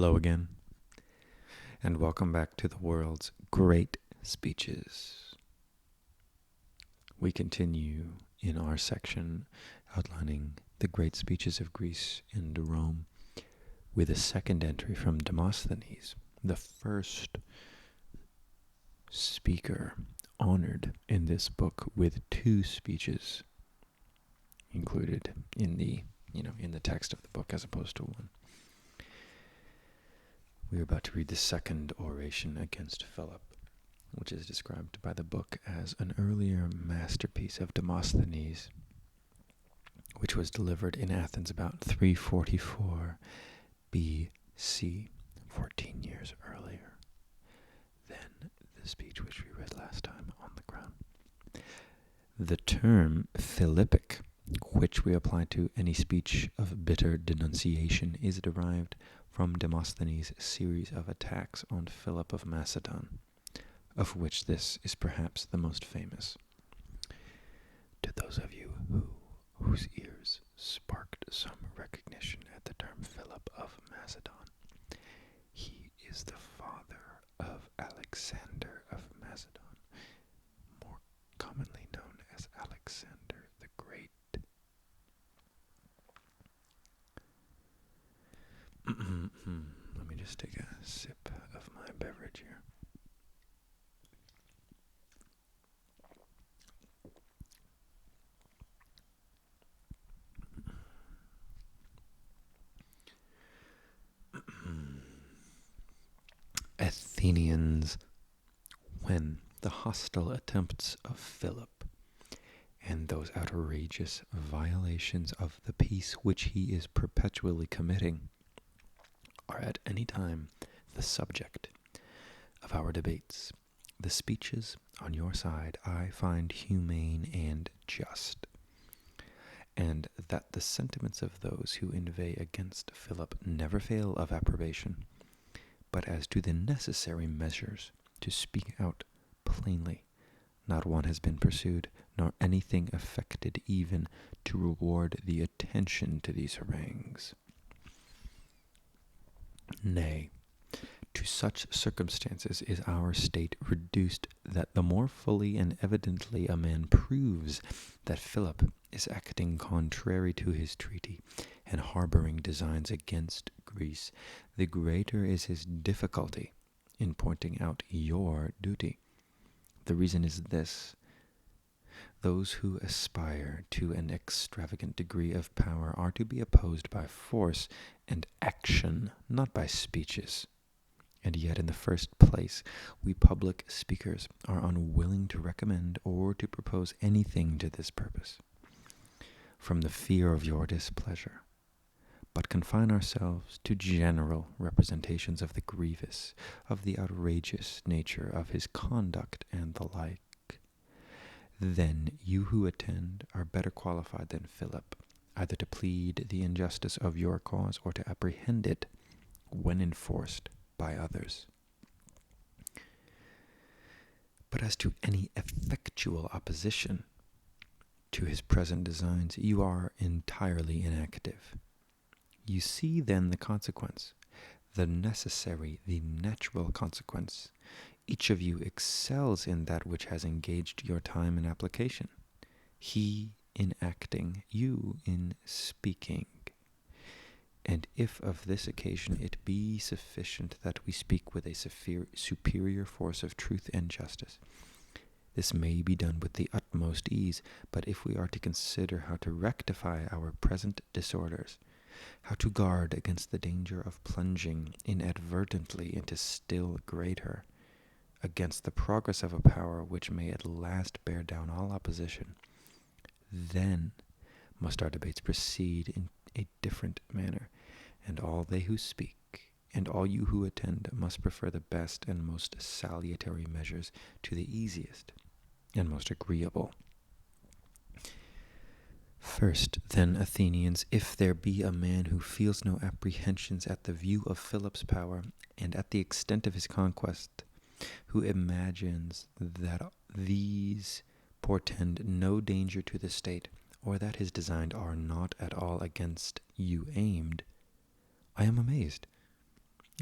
Hello again, and welcome back to the world's great speeches. We continue in our section outlining the great speeches of Greece and Rome with a second entry from Demosthenes, the first speaker honored in this book with two speeches included in the text of the book as opposed to one. We are about to read the second oration against Philip, which is described by the book as an earlier masterpiece of Demosthenes, which was delivered in Athens about 344 BC, 14 years earlier than the speech which we read last time on the crown. The term Philippic, which we apply to any speech of bitter denunciation, is derived from Demosthenes' series of attacks on Philip of Macedon, of which this is perhaps the most famous. To those of you whose ears sparked some recognition at the term Philip of Macedon, he is the father of Alexander of Macedon, more commonly known as Alexander the Great. Let me just take a sip of my beverage here. Athenians, when the hostile attempts of Philip and those outrageous violations of the peace which he is perpetually committing are at any time the subject of our debates, the speeches on your side I find humane and just, and that the sentiments of those who inveigh against Philip never fail of approbation. But as to the necessary measures to speak out plainly, not one has been pursued, nor anything effected even to reward the attention to these harangues. Nay, to such circumstances is our state reduced that the more fully and evidently a man proves that Philip is acting contrary to his treaty and harboring designs against Greece, the greater is his difficulty in pointing out your duty. The reason is this: those who aspire to an extravagant degree of power are to be opposed by force and action, not by speeches. And yet, in the first place, we public speakers are unwilling to recommend or to propose anything to this purpose, from the fear of your displeasure, but confine ourselves to general representations of the grievous, of the outrageous nature of his conduct, and the like. Then you who attend are better qualified than Philip, either to plead the injustice of your cause or to apprehend it when enforced by others. But as to any effectual opposition to his present designs, you are entirely inactive. You see then the consequence, the necessary, the natural consequence. Each of you excels in that which has engaged your time and application. He in acting, you in speaking. And if of this occasion it be sufficient that we speak with a superior force of truth and justice, this may be done with the utmost ease. But if we are to consider how to rectify our present disorders, how to guard against the danger of plunging inadvertently into still greater, against the progress of a power which may at last bear down all opposition, then must our debates proceed in a different manner, and all they who speak, and all you who attend, must prefer the best and most salutary measures to the easiest and most agreeable. First, then, Athenians, if there be a man who feels no apprehensions at the view of Philip's power and at the extent of his conquest, who imagines that these portend no danger to the state, or that his designs are not at all against you aimed, I am amazed.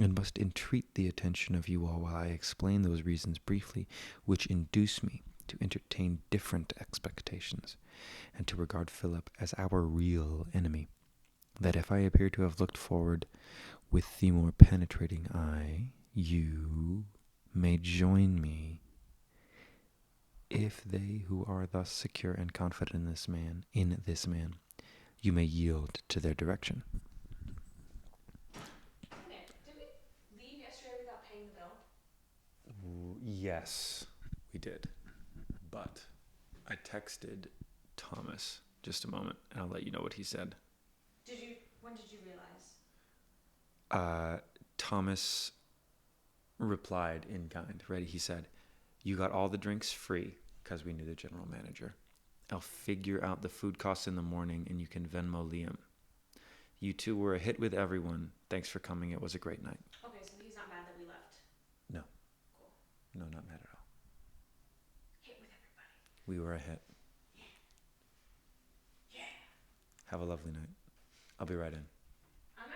and must entreat the attention of you all while I explain those reasons briefly which induce me to entertain different expectations, and to regard Philip as our real enemy, that if I appear to have looked forward with the more penetrating eye, you may join me. If they who are thus secure and confident in this man, you may yield to their direction. Okay, did we leave yesterday without paying the bill? Yes, we did. But I texted Thomas just a moment, and I'll let you know what he said. When did you realize? Thomas replied in kind. Ready? He said, "You got all the drinks free," because we knew the general manager. "I'll figure out the food costs in the morning, and you can Venmo Liam. You two were a hit with everyone. Thanks for coming. It was a great night." Okay, so he's not mad that we left. No. Cool. No, not mad at all. Hit with everybody. We were a hit. Yeah. Have a lovely night. I'll be right in. I'm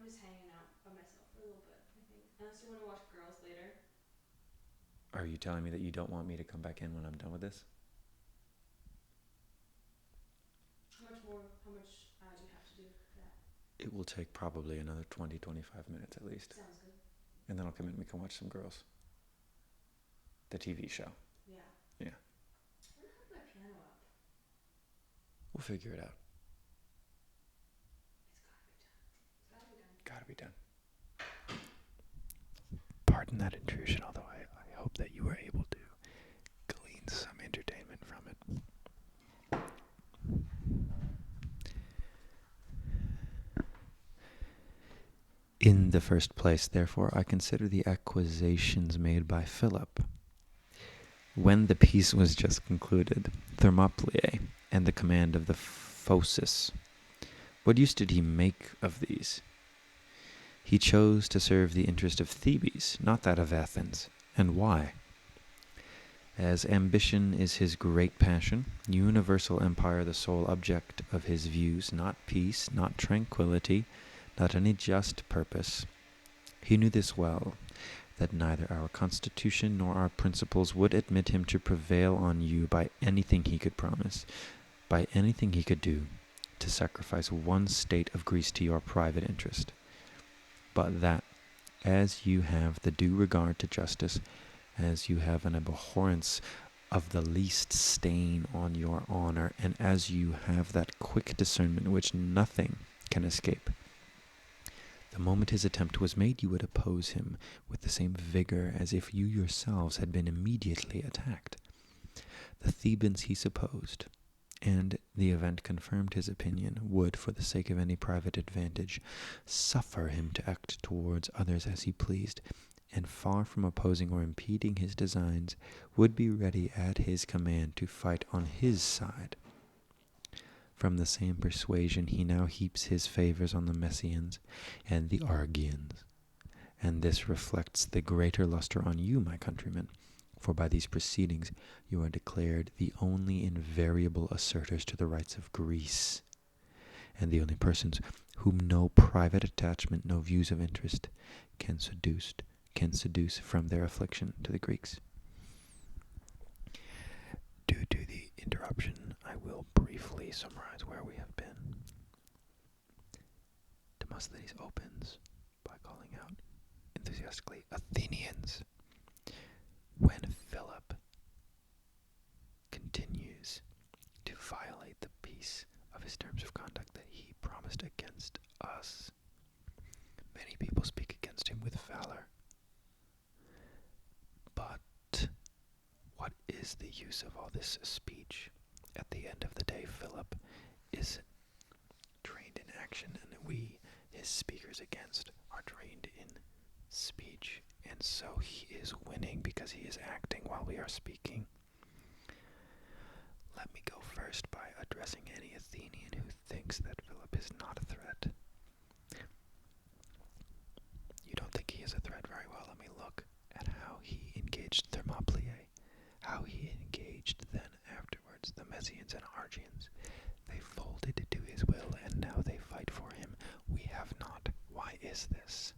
just hanging out by myself for a little bit, I think. Unless you want to watch Girls later. Are you telling me that you don't want me to come back in when I'm done with this? How much do you have to do for that? It will take probably another 20, 25 minutes at least. Sounds good. And then I'll come in and we can watch some Girls. The TV show. Yeah. Yeah. I'm gonna have my piano up. We'll figure it out. It's gotta be done. Gotta be done. Pardon that intrusion, although I hope that you were able to glean some entertainment from it. In the first place, therefore, I consider the accusations made by Philip. When the peace was just concluded, Thermopylae and the command of the Phocis, what use did he make of these? He chose to serve the interest of Thebes, not that of Athens. And why? As ambition is his great passion, universal empire the sole object of his views, not peace, not tranquility, not any just purpose. He knew this well, that neither our constitution nor our principles would admit him to prevail on you by anything he could promise, by anything he could do, to sacrifice one state of Greece to your private interest. But that, as you have the due regard to justice, as you have an abhorrence of the least stain on your honor, and as you have that quick discernment which nothing can escape, the moment his attempt was made, you would oppose him with the same vigor as if you yourselves had been immediately attacked. The Thebans he supposed, and the event confirmed his opinion, would, for the sake of any private advantage, suffer him to act towards others as he pleased, and far from opposing or impeding his designs, would be ready at his command to fight on his side. From the same persuasion he now heaps his favors on the Messians and the Argians, and this reflects the greater luster on you, my countrymen, for by these proceedings you are declared the only invariable assertors to the rights of Greece, and the only persons whom no private attachment, no views of interest can seduce from their affliction to the Greeks. Due to the interruption, I will briefly summarize where we have been. Demosthenes opens by calling out enthusiastically, "Athenians!" when Philip continues to violate the peace of his terms of conduct that he promised against us. Many people speak against him with valor. But what is the use of all this speech? At the end of the day, Philip is trained in action, and we, his speakers against, are trained in speech. And so he is winning because he is acting while we are speaking. Let me go first by addressing any Athenian who thinks that Philip is not a threat. You don't think he is a threat? Very well. Let me look at how he engaged Thermopylae, how he engaged then afterwards the Messians and Argians. They folded to his will, and now they fight for him. We have not. Why is this?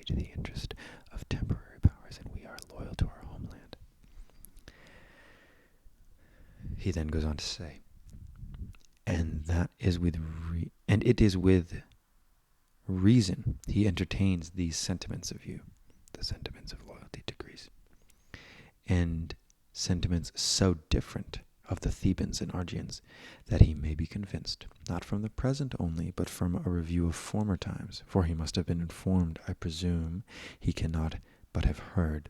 to the interest of temporary powers, and we are loyal to our homeland. He then goes on to say, and it is with reason he entertains these sentiments of you, the sentiments of loyalty to Greece, and sentiments so different of the Thebans and Argians, that he may be convinced, not from the present only, but from a review of former times, for he must have been informed, I presume he cannot but have heard,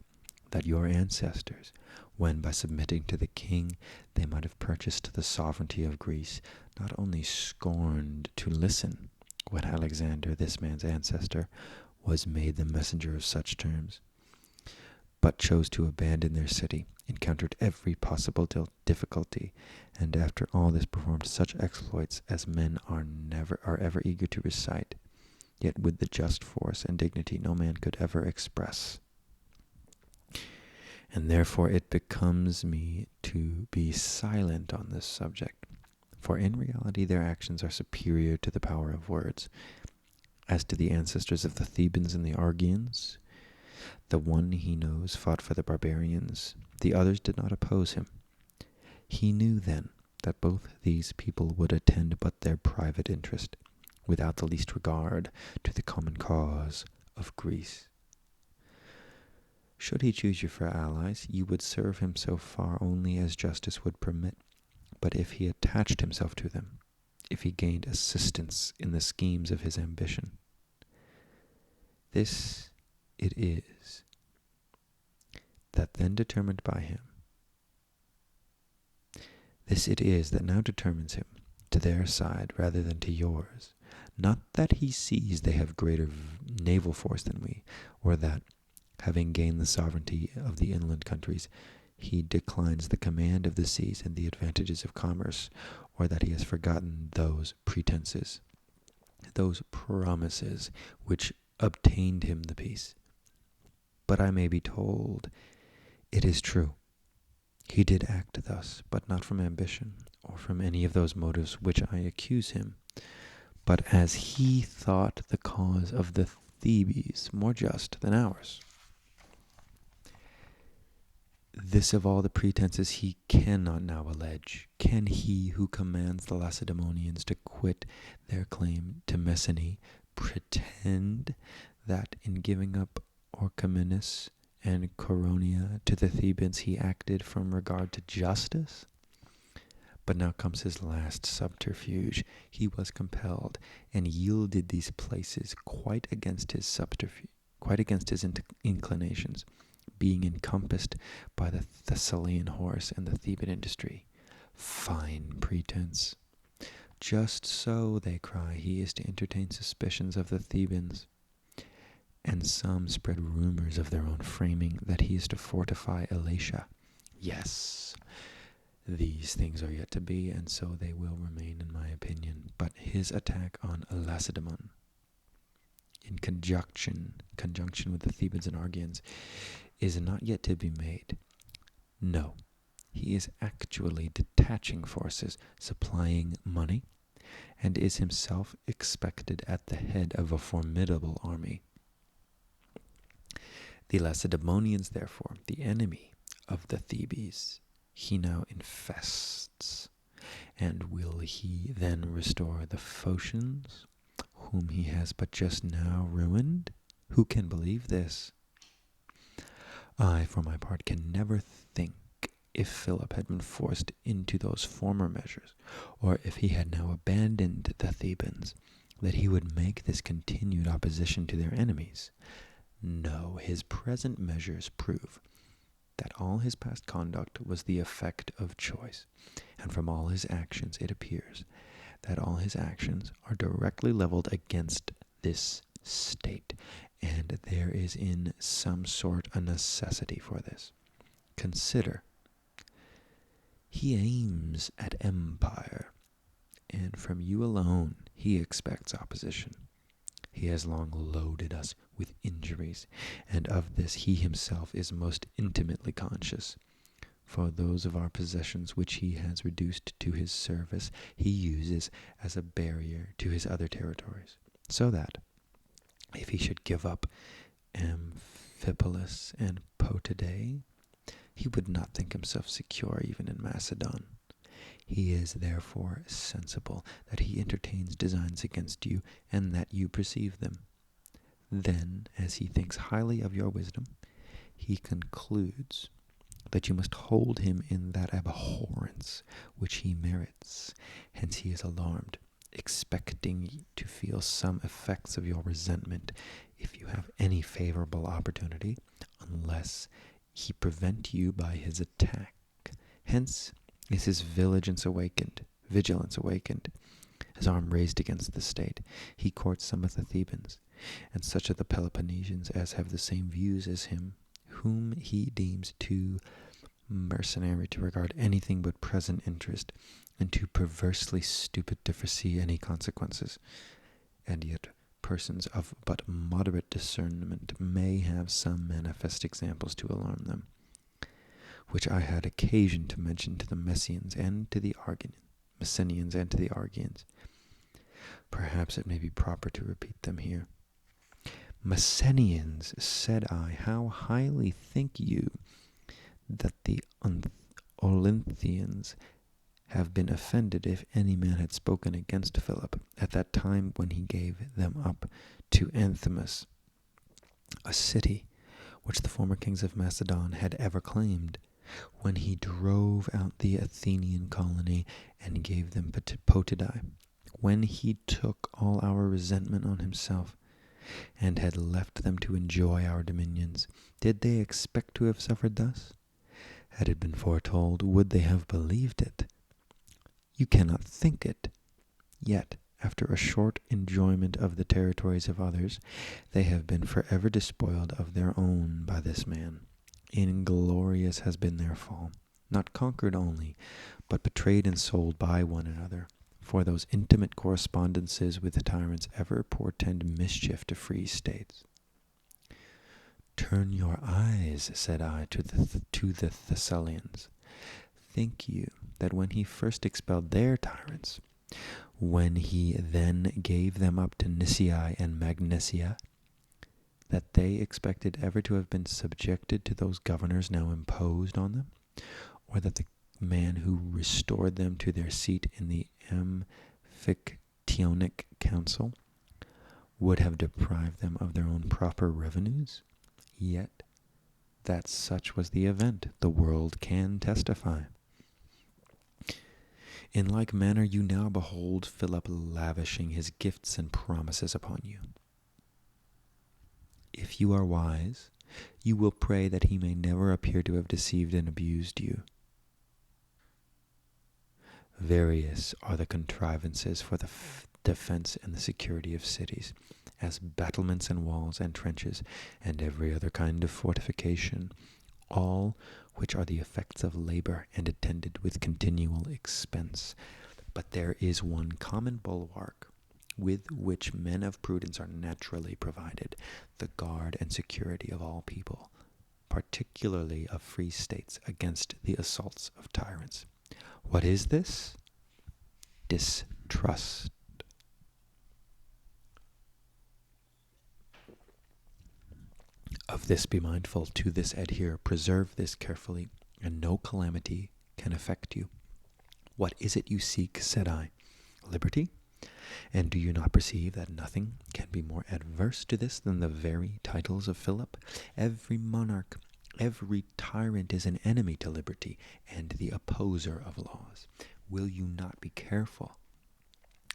that your ancestors, when by submitting to the king they might have purchased the sovereignty of Greece, not only scorned to listen when Alexander, this man's ancestor, was made the messenger of such terms, but chose to abandon their city, encountered every possible difficulty, and after all this performed such exploits as men are ever eager to recite, yet with the just force and dignity no man could ever express. And therefore it becomes me to be silent on this subject, for in reality their actions are superior to the power of words. As to the ancestors of the Thebans and the Argians, the one he knows fought for the barbarians, the others did not oppose him. He knew then that both these people would attend but their private interest, without the least regard to the common cause of Greece. Should he choose you for allies, you would serve him so far only as justice would permit. But if he attached himself to them, if he gained assistance in the schemes of his ambition, this it is that then determined by him, this it is that now determines him to their side rather than to yours. Not that he sees they have greater naval force than we, or that, having gained the sovereignty of the inland countries, he declines the command of the seas and the advantages of commerce, or that he has forgotten those pretenses, those promises which obtained him the peace. But I may be told, it is true, he did act thus, but not from ambition, or from any of those motives which I accuse him, but as he thought the cause of the Thebes more just than ours. This of all the pretenses he cannot now allege. Can he who commands the Lacedaemonians to quit their claim to Messene pretend that in giving up Orchomenus and Coronia to the Thebans he acted from regard to justice? But now comes his last subterfuge. He was compelled and yielded these places quite against his subterfuge, quite against his inclinations, being encompassed by the Thessalian horse and the Theban industry. Fine pretense. Just so, they cry, he is to entertain suspicions of the Thebans. And some spread rumors of their own framing that he is to fortify Elatia. Yes, these things are yet to be, and so they will remain, in my opinion. But his attack on Lacedaemon, in conjunction with the Thebans and Argians, is not yet to be made. No, he is actually detaching forces, supplying money, and is himself expected at the head of a formidable army. The Lacedaemonians, therefore, the enemy of the Thebes, he now infests. And will he then restore the Phocians, whom he has but just now ruined? Who can believe this? I, for my part, can never think, if Philip had been forced into those former measures, or if he had now abandoned the Thebans, that he would make this continued opposition to their enemies. No, his present measures prove that all his past conduct was the effect of choice, and from all his actions it appears that all his actions are directly leveled against this state, and there is in some sort a necessity for this. Consider, he aims at empire, and from you alone he expects opposition. He has long loaded us with injuries, and of this he himself is most intimately conscious. For those of our possessions which he has reduced to his service he uses as a barrier to his other territories, so that, if he should give up Amphipolis and Potidae, he would not think himself secure even in Macedon. He is therefore sensible that he entertains designs against you, and that you perceive them. Then, as he thinks highly of your wisdom, he concludes that you must hold him in that abhorrence which he merits. Hence he is alarmed, expecting to feel some effects of your resentment if you have any favorable opportunity, unless he prevent you by his attack. Hence is his vigilance awakened, his arm raised against the state. He courts some of the Thebans, and such of the Peloponnesians as have the same views as him, whom he deems too mercenary to regard anything but present interest, and too perversely stupid to foresee any consequences. And yet persons of but moderate discernment may have some manifest examples to alarm them, which I had occasion to mention to the Messenians and to the Argians. Perhaps it may be proper to repeat them here. Messenians, said I, how highly think you that the Olynthians have been offended if any man had spoken against Philip at that time when he gave them up to Anthemus, a city which the former kings of Macedon had ever claimed, when he drove out the Athenian colony and gave them Potidae, when he took all our resentment on himself, and had left them to enjoy our dominions. Did they expect to have suffered thus? Had it been foretold, would they have believed it? You cannot think it. Yet, after a short enjoyment of the territories of others, they have been forever despoiled of their own by this man. Inglorious has been their fall, not conquered only, but betrayed and sold by one another. For those intimate correspondences with the tyrants ever portend mischief to free states. Turn your eyes, said I, to the Thessalians. Think you that when he first expelled their tyrants, when he then gave them up to Nisaea and Magnesia, that they expected ever to have been subjected to those governors now imposed on them, or that the man who restored them to their seat in the Amphictyonic Council would have deprived them of their own proper revenues? Yet that such was the event, the world can testify. In like manner you now behold Philip lavishing his gifts and promises upon you. If you are wise, you will pray that he may never appear to have deceived and abused you. Various are the contrivances for the defense and the security of cities, as battlements and walls and trenches, and every other kind of fortification, all which are the effects of labor and attended with continual expense. But there is one common bulwark with which men of prudence are naturally provided, the guard and security of all people, particularly of free states, against the assaults of tyrants. What is this? Distrust. Of this be mindful, to this adhere, preserve this carefully, and no calamity can affect you. What is it you seek, said I? Liberty? And do you not perceive that nothing can be more adverse to this than the very titles of Philip? Every monarch, every tyrant is an enemy to liberty and the opposer of laws. Will you not be careful,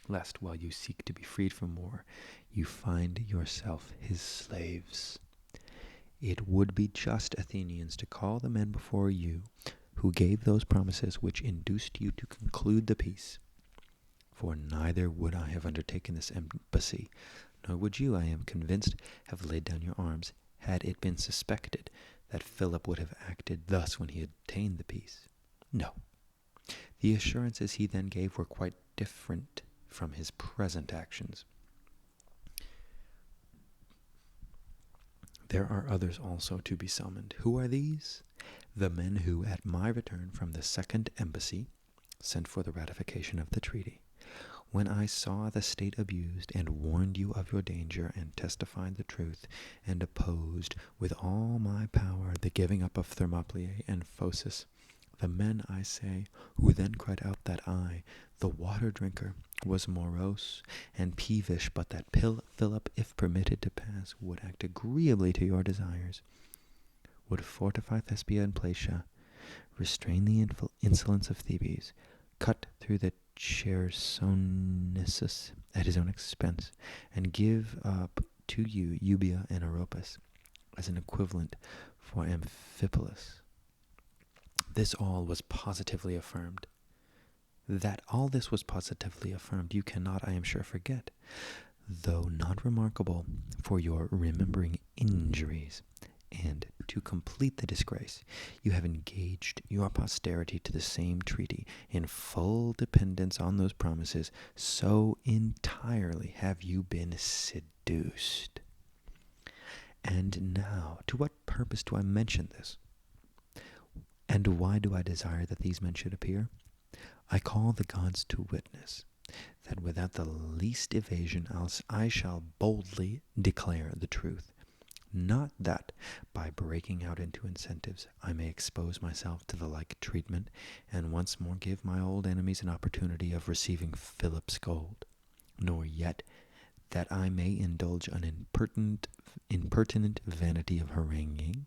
lest while you seek to be freed from war, you find yourself his slaves? It would be just, Athenians, to call the men before you who gave those promises which induced you to conclude the peace. For neither would I have undertaken this embassy, nor would you, I am convinced, have laid down your arms, had it been suspected that Philip would have acted thus when he obtained the peace. No. The assurances he then gave were quite different from his present actions. There are others also to be summoned. Who are these? The men who, at my return from the second embassy, sent for the ratification of the treaty. when I saw the state abused, and warned you of your danger, and testified the truth, and opposed with all my power the giving up of Thermopylae and Phocis, the men, I say, who then cried out that I, the water drinker, was morose and peevish, but that Philip, if permitted to pass, would act agreeably to your desires, would fortify Thespia and Platia, restrain the insolence of Thebes, cut through the Chersonesus at his own expense, and give up to you Euboea and Oropus as an equivalent for Amphipolis. This all was positively affirmed. That all this was positively affirmed you cannot, I am sure, forget, though not remarkable for your remembering injuries. And to complete the disgrace, you have engaged your posterity to the same treaty in full dependence on those promises, so entirely have you been seduced. And now, to what purpose do I mention this? And why do I desire that these men should appear? I call the gods to witness that without the least evasion else I shall boldly declare the truth. Not that, by breaking out into incentives, I may expose myself to the like treatment, and once more give my old enemies an opportunity of receiving Philip's gold, nor yet that I may indulge an impertinent vanity of haranguing,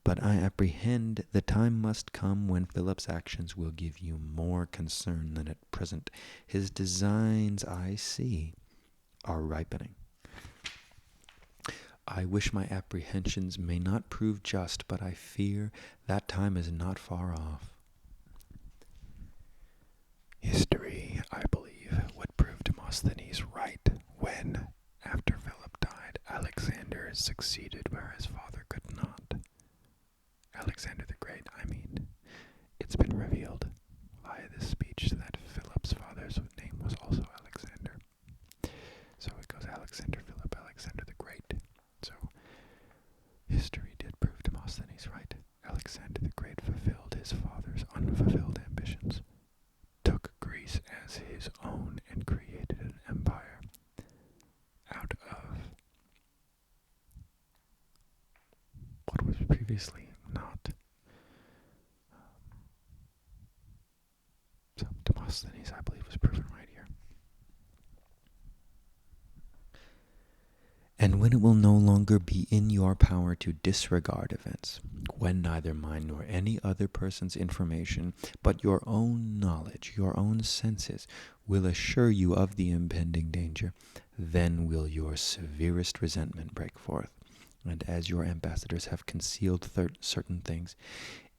but I apprehend the time must come when Philip's actions will give you more concern than at present. His designs, I see, are ripening. I wish my apprehensions may not prove just, but I fear that time is not far off. History, I believe, would prove Demosthenes right when, after Philip died, Alexander succeeded where his father could not. Alexander the Great, I mean. It's been revealed via this speech that Philip's father's name was also Alexander. So it goes Alexander Philip, Alexander the Great. So history did prove Demosthenes right. Alexander the Great fulfilled his father's unfulfilled ambitions, took Greece as his own, and created an empire out of what was previously not. So Demosthenes, I believe, was proven right here. And when it will no longer be in your power to disregard events, when neither mine nor any other person's information, but your own knowledge, your own senses, will assure you of the impending danger, then will your severest resentment break forth. And as your ambassadors have concealed certain things,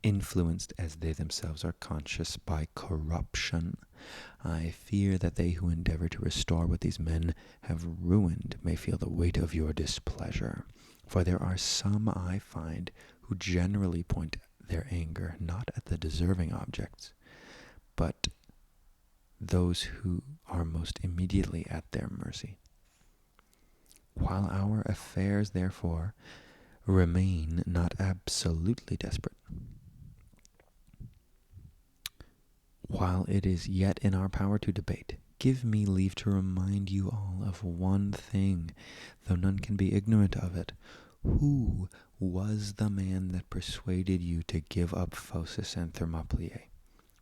influenced as they themselves are conscious by corruption, I fear that they who endeavor to restore what these men have ruined may feel the weight of your displeasure. For there are some, I find, who generally point their anger not at the deserving objects, but those who are most immediately at their mercy. While our affairs, therefore, remain not absolutely desperate, while it is yet in our power to debate, give me leave to remind you all of one thing, though none can be ignorant of it. Who was the man that persuaded you to give up Phocis and Thermopylae,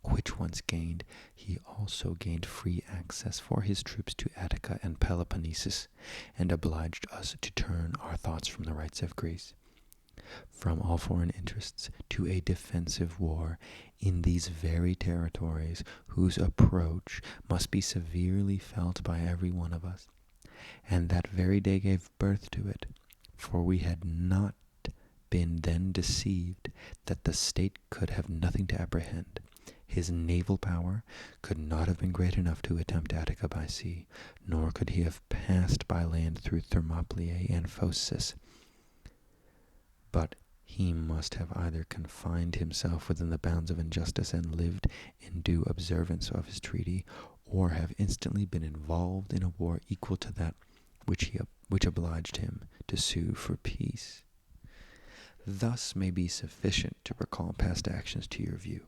which once gained, he also gained free access for his troops to Attica and Peloponnesus, and obliged us to turn our thoughts from the rights of Greece, from all foreign interests, to a defensive war in these very territories, whose approach must be severely felt by every one of us, and that very day gave birth to it, for we had not been then deceived that the state could have nothing to apprehend. His naval power could not have been great enough to attempt Attica by sea, nor could he have passed by land through Thermopylae and Phocis. But he must have either confined himself within the bounds of injustice and lived in due observance of his treaty, or have instantly been involved in a war equal to that which obliged him to sue for peace. Thus may be sufficient to recall past actions to your view.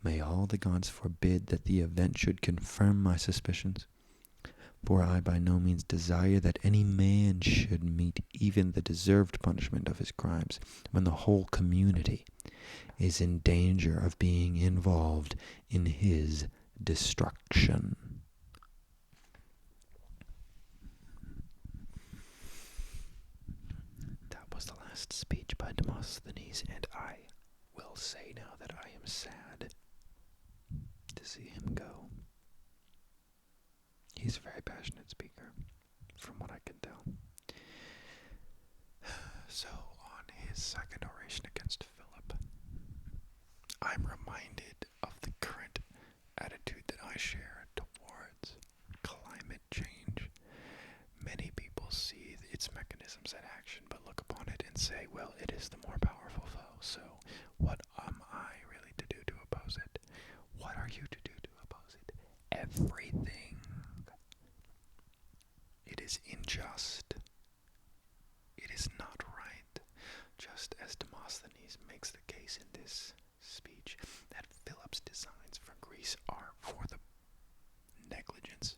May all the gods forbid that the event should confirm my suspicions, For I by no means desire that any man should meet even the deserved punishment of his crimes, when the whole community is in danger of being involved in his destruction. That was the last speech by Demosthenes, and I will say now that I am sad to see him go. He's a very passionate speaker, from what I can tell. So, on his second oration against Philip, I'm reminded of the current attitude that I share towards climate change. Many people see its mechanisms in action, but look upon it and say, well, it is the more powerful foe, so what am I really to do to oppose it? What are you to do to oppose it? Everything. It is unjust. It is not right. Just as Demosthenes makes the case in this speech that Philip's designs for Greece are for the negligence,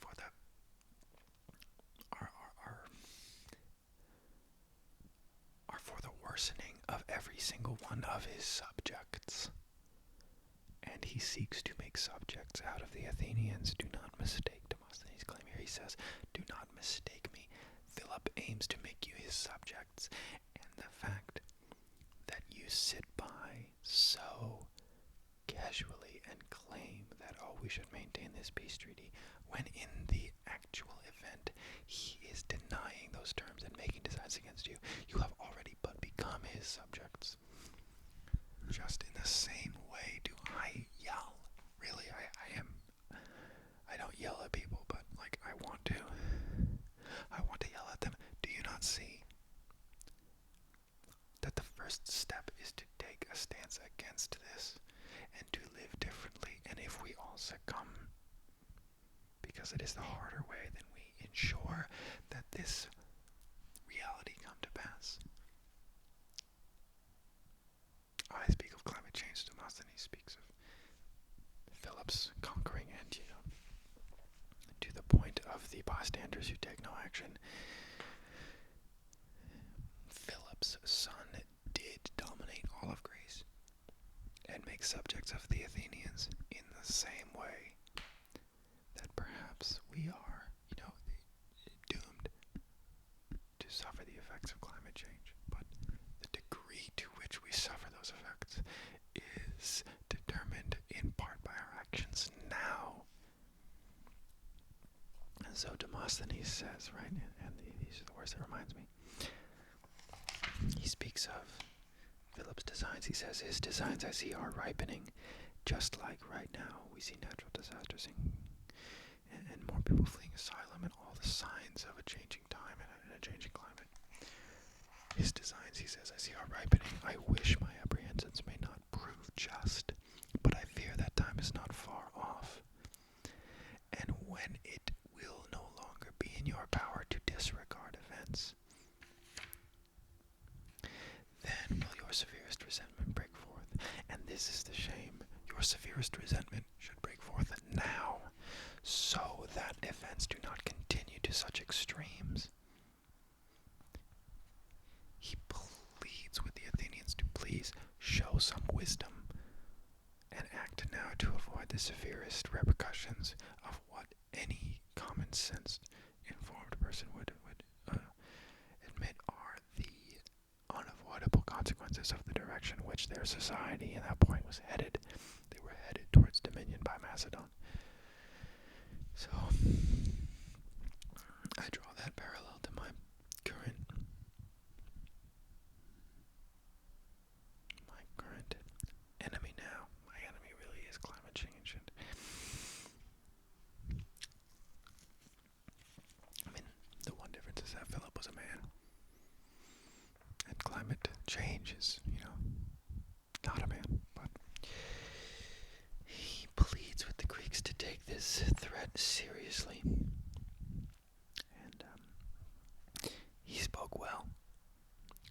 for the are for the worsening of every single one of his subjects. And he seeks to make subjects out of the Athenians. Do not mistake Demosthenes' claim here. He says, do not mistake me. Philip aims to make you his subjects. And the fact that you sit by so casually and claim that, oh, we should maintain this peace treaty, when in the actual event he is denying those terms and making designs against you, you have already but become his subjects. Just in the same way do I yell. Really, I don't yell at people, but like I want to yell at them. Do you not see that the first step is to take a stance against this and to live differently? And if we all succumb, because it is the harder way, then we ensure that this reality come to pass. I speak of climate change. Demosthenes speaks of Philip's conquering, and to the point of the bystanders who take no action. Philip's son did dominate all of Greece and make subjects of the Athenians in the same way that perhaps we are, doomed to suffer the effects of climate change. But the degree to which we suffer those effects is determined in part by our actions now. And so Demosthenes says, right, and these are the words that reminds me. He speaks of Philip's designs. He says, his designs I see are ripening, just like right now we see natural disasters and more people fleeing asylum and all the signs of a changing time and a changing climate. His designs, he says, I see are ripening. I wish my apprehensions may not prove just, but I fear that time is not far off. And when it will no longer be in your power to disregard events, then will your severest resentment break forth. And this is the shame. Your severest resentment should break forth now, so that events do not continue to such extremes. He pleads with the Athenians to please show some wisdom and act now to avoid the severest repercussions of what any common sense informed person would admit are the unavoidable consequences of the direction in which their society at that point was headed. They were headed towards dominion by Macedon. So I draw that parallel to my current enemy now. My enemy really is climate change. And the one difference is that Philip was a man. And climate change is, not a man. But he pleads with the Greeks to take this threat seriously. And he spoke well.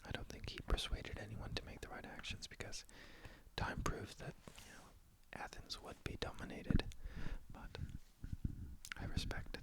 I don't think he persuaded anyone to make the right actions because time proved that, Athens would be dominated. But I respect